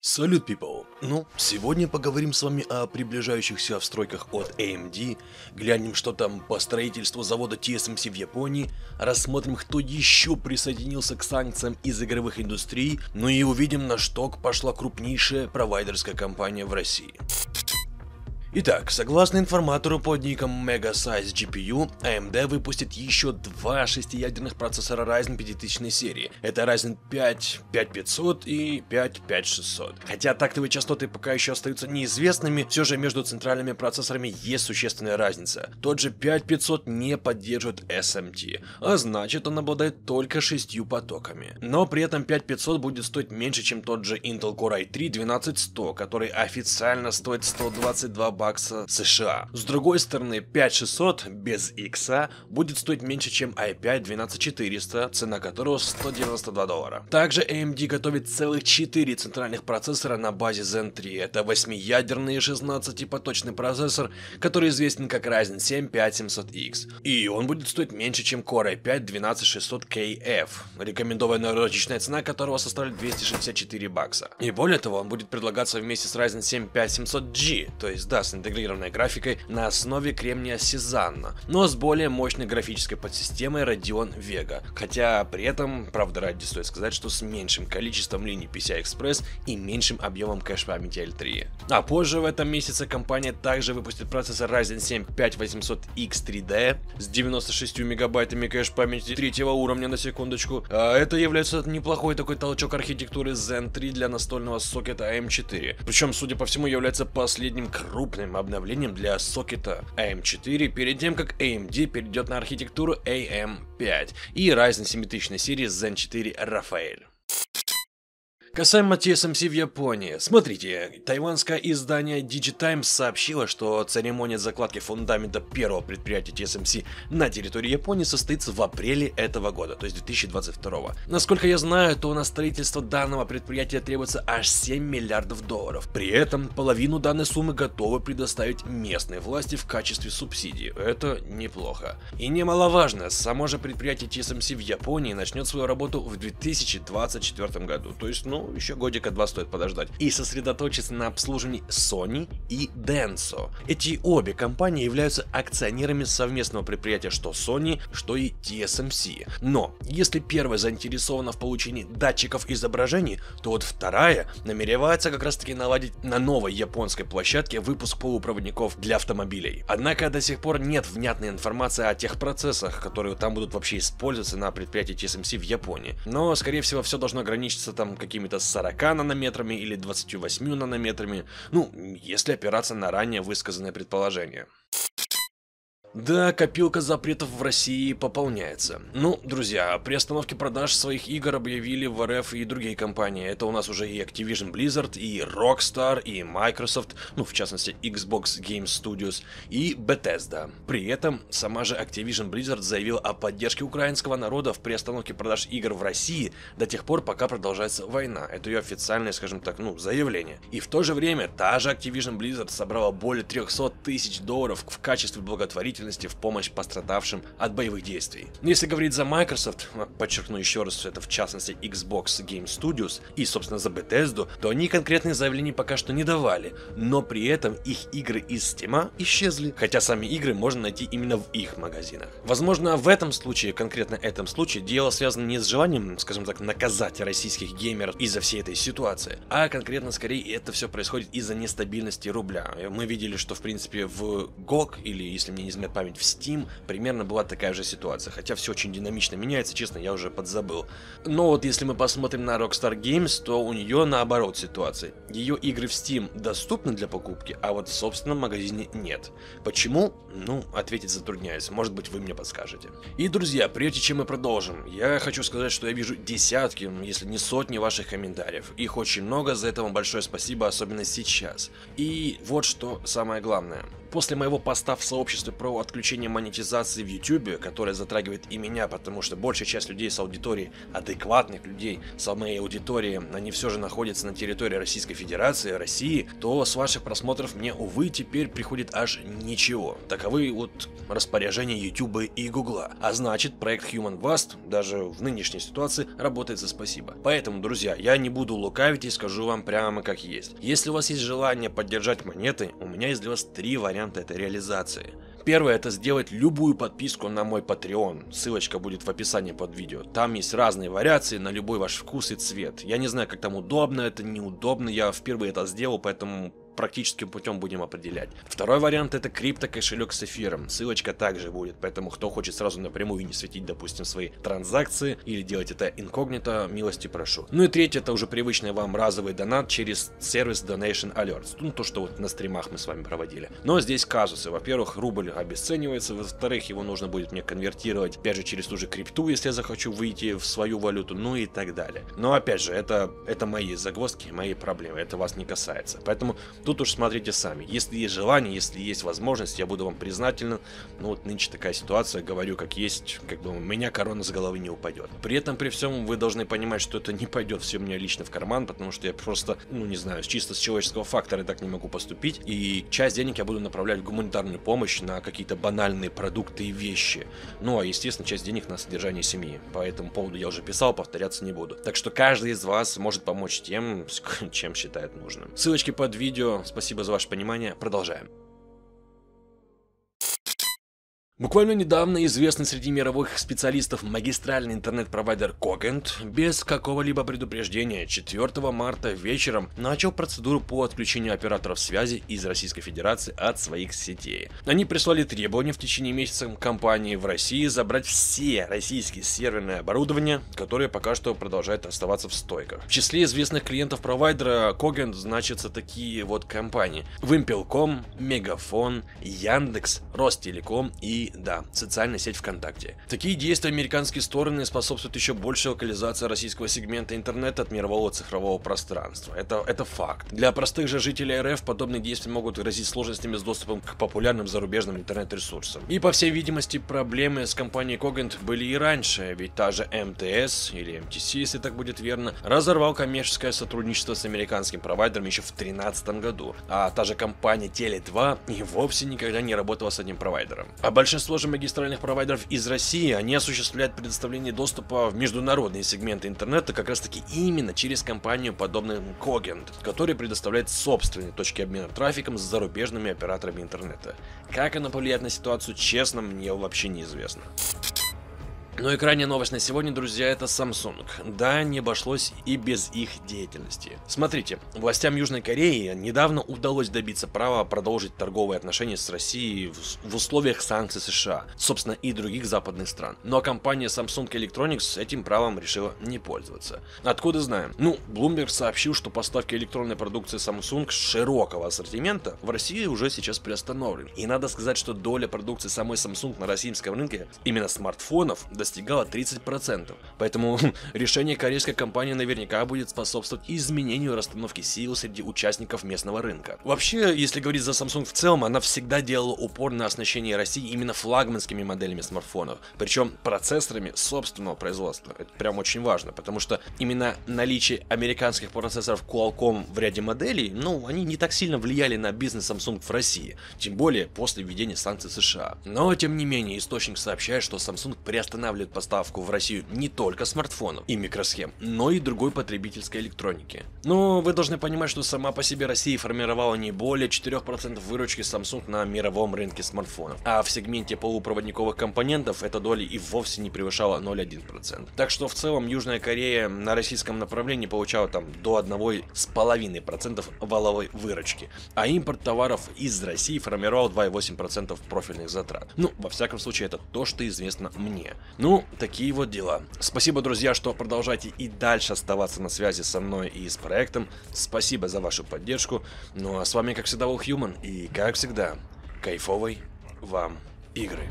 Салют, people! Ну, сегодня поговорим с вами о приближающихся встройках от AMD, глянем, что там по строительству завода TSMC в Японии, рассмотрим, кто еще присоединился к санкциям из игровых индустрий, ну и увидим, на что пошла крупнейшая провайдерская компания в России. Итак, согласно информатору под ником MegaSize GPU, AMD выпустит еще два шестиядерных процессора Ryzen 5000 серии. Это Ryzen 5 5500 и 5 5600. Хотя тактовые частоты пока еще остаются неизвестными, все же между центральными процессорами есть существенная разница. Тот же 5500 не поддерживает SMT, а значит он обладает только 6 потоками. Но при этом 5500 будет стоить меньше, чем тот же Intel Core i3 12100, который официально стоит 122 бакса США. С другой стороны, 5600 без X будет стоить меньше, чем i5 12400, цена которого $192. Также AMD готовит целых 4 центральных процессора на базе Zen 3. Это 8-ядерный 16-поточный процессор, который известен как Ryzen 7 5700X. И он будет стоить меньше, чем Core i5 12600KF, рекомендованная розничная цена которого составляет 264 бакса. И более того, он будет предлагаться вместе с Ryzen 7 5700G, то есть да, с интегрированной графикой на основе кремния Сезанна, но с более мощной графической подсистемой Radeon Vega, хотя при этом, правда ради стоит сказать, что с меньшим количеством линий PCI-Express и меньшим объемом кэш-памяти L3. А позже в этом месяце компания также выпустит процессор Ryzen 7 5800X3D с 96 мегабайтами кэш-памяти третьего уровня, на секундочку. А это является неплохой такой толчок архитектуры Zen 3 для настольного сокета AM4. Причем, судя по всему, является последним крупным обновлением для сокета AM4 перед тем, как AMD перейдет на архитектуру AM5 и Ryzen 7000 серии Zen 4 Raphael. Касаемо TSMC в Японии. Смотрите, тайванское издание DigiTimes сообщило, что церемония закладки фундамента первого предприятия TSMC на территории Японии состоится в апреле этого года, то есть 2022. Насколько я знаю, то на строительство данного предприятия требуется аж $7 миллиардов. При этом половину данной суммы готовы предоставить местные власти в качестве субсидии. Это неплохо. И немаловажно, само же предприятие TSMC в Японии начнет свою работу в 2024 году, то есть, еще годика два стоит подождать, и сосредоточиться на обслуживании Sony и Denso. Эти обе компании являются акционерами совместного предприятия что Sony, что и TSMC. Но если первая заинтересована в получении датчиков изображений, то вот вторая намеревается как раз таки наладить на новой японской площадке выпуск полупроводников для автомобилей. Однако до сих пор нет внятной информации о тех процессах, которые там будут вообще использоваться на предприятии TSMC в Японии. Но скорее всего все должно ограничиться там какими-то 40 нанометрами или 28 нанометрами, если опираться на ранее высказанное предположение. Да, копилка запретов в России пополняется. Друзья, при остановке продаж своих игр объявили в РФ и другие компании. Это у нас уже и Activision Blizzard, и Rockstar, и Microsoft, в частности Xbox Game Studios, и Bethesda. При этом сама же Activision Blizzard заявила о поддержке украинского народа в приостановке продаж игр в России до тех пор, пока продолжается война. Это ее официальное, скажем так, заявление. И в то же время та же Activision Blizzard собрала более $300 тысяч в качестве благотворительности в помощь пострадавшим от боевых действий. Если говорить за Microsoft, подчеркну еще раз, это в частности Xbox Game Studios и, собственно, за Bethesda, то они конкретные заявления пока что не давали, но при этом их игры из Steam исчезли, хотя сами игры можно найти именно в их магазинах. Возможно, в этом случае, конкретно этом случае, дело связано не с желанием, скажем так, наказать российских геймеров из-за всей этой ситуации, а конкретно скорее это все происходит из-за нестабильности рубля. Мы видели, что в принципе в GOG, или если мне не изменяет память, в Steam примерно была такая же ситуация, хотя все очень динамично меняется, честно, я уже подзабыл. Но вот если мы посмотрим на Rockstar Games, то у нее наоборот ситуация. Ее игры в Steam доступны для покупки, а вот в собственном магазине нет. Почему? Ответить затрудняюсь, может быть вы мне подскажете. И, друзья, прежде чем мы продолжим, я хочу сказать, что я вижу десятки, если не сотни ваших комментариев. Их очень много, за это вам большое спасибо, особенно сейчас. И вот что самое главное. после моего поста в сообществе про отключение монетизации в YouTube, которое затрагивает и меня, потому что большая часть людей с аудиторией, адекватных людей с моей аудитории, они все же находятся на территории Российской Федерации, России, то с ваших просмотров мне, увы, теперь приходит аж ничего. Таковы вот распоряжения YouTube и Google. А значит, проект HumanVast даже в нынешней ситуации работает за спасибо. Поэтому, друзья, я не буду лукавить и скажу вам прямо как есть. Если у вас есть желание поддержать монеты, у меня есть для вас 3 варианта этой реализации. Первое — это сделать любую подписку на мой Patreon. Ссылочка будет в описании под видео. Там есть разные вариации на любой ваш вкус и цвет. Я не знаю, как там удобно, это неудобно. Я впервые это сделал, поэтому практическим путем будем определять. Второй вариант — это криптокошелек с эфиром. Ссылочка также будет, поэтому кто хочет сразу напрямую не светить, допустим, свои транзакции или делать это инкогнито, милости прошу. Ну и третье — это уже привычный вам разовый донат через сервис Donation Alerts. Ну, то, что вот на стримах мы с вами проводили. Но здесь казусы. Во-первых, рубль обесценивается, во-вторых, его нужно будет мне конвертировать, опять же, через ту же крипту, если я захочу выйти в свою валюту, ну и так далее. Но опять же, это мои загвоздки, мои проблемы, это вас не касается. Поэтому тут уж смотрите сами. Если есть желание, если есть возможность, я буду вам признателен. Ну вот нынче такая ситуация, говорю как есть, как бы у меня корона с головы не упадет. При этом, при всем, вы должны понимать, что это не пойдет все мне лично в карман, потому что я просто, ну не знаю, чисто с человеческого фактора так не могу поступить. И часть денег я буду направлять в гуманитарную помощь, на какие-то банальные продукты и вещи. Ну а естественно, часть денег на содержание семьи. По этому поводу я уже писал, повторяться не буду. Так что каждый из вас может помочь тем, чем считает нужным. Ссылочки под видео. Спасибо за ваше понимание. Продолжаем. Буквально недавно известный среди мировых специалистов магистральный интернет-провайдер Cogent без какого-либо предупреждения 4 марта вечером начал процедуру по отключению операторов связи из Российской Федерации от своих сетей. Они прислали требования в течение месяца компании в России забрать все российские серверное оборудование, которое пока что продолжает оставаться в стойках. В числе известных клиентов провайдера Cogent значатся такие вот компании: Wimpel.com, Мегафон, Яндекс, Ростелеком и да, социальная сеть ВКонтакте. Такие действия американские стороны способствуют еще большей локализации российского сегмента интернета от мирового цифрового пространства. Это факт. Для простых же жителей РФ подобные действия могут грозить сложностями с доступом к популярным зарубежным интернет-ресурсам. И по всей видимости проблемы с компанией Cogent были и раньше, ведь та же МТС или МТС, если так будет верно, разорвал коммерческое сотрудничество с американским провайдером еще в 2013 году, а та же компания Теле2 и вовсе никогда не работала с одним провайдером. А большинство же магистральных провайдеров из России, они осуществляют предоставление доступа в международные сегменты интернета как раз таки именно через компанию, подобную Cogent, которая предоставляет собственные точки обмена трафиком с зарубежными операторами интернета. Как она повлияет на ситуацию, честно, мне вообще неизвестно. Ну и крайняя новость на сегодня, друзья, это Samsung. Да, не обошлось и без их деятельности. Смотрите, властям Южной Кореи недавно удалось добиться права продолжить торговые отношения с Россией в условиях санкций США, собственно, и других западных стран. Но компания Samsung Electronics этим правом решила не пользоваться. Откуда знаем? Ну, Bloomberg сообщил, что поставки электронной продукции Samsung широкого ассортимента в России уже сейчас приостановлены. И надо сказать, что доля продукции самой Samsung на российском рынке, именно смартфонов, достигала 30%. Поэтому решение корейской компании наверняка будет способствовать изменению расстановки сил среди участников местного рынка. Вообще, если говорить за Samsung в целом, она всегда делала упор на оснащение России именно флагманскими моделями смартфонов, причем процессорами собственного производства. Это прям очень важно, потому что именно наличие американских процессоров Qualcomm в ряде моделей, ну, они не так сильно влияли на бизнес Samsung в России, тем более после введения санкций США. Но, тем не менее, источник сообщает, что Samsung приостанавливает поставку в Россию не только смартфонов и микросхем, но и другой потребительской электроники. Но вы должны понимать, что сама по себе Россия формировала не более 4% выручки Samsung на мировом рынке смартфонов, а в сегменте полупроводниковых компонентов эта доля и вовсе не превышала 0,1%. Так что в целом Южная Корея на российском направлении получала там до 1,5% валовой выручки, а импорт товаров из России формировал 2,8% профильных затрат. Ну, во всяком случае, это то, что известно мне. Ну, такие вот дела. Спасибо, друзья, что продолжаете и дальше оставаться на связи со мной и с проектом. Спасибо за вашу поддержку. Ну а с вами, как всегда, был Human. И, как всегда, кайфовой вам игры.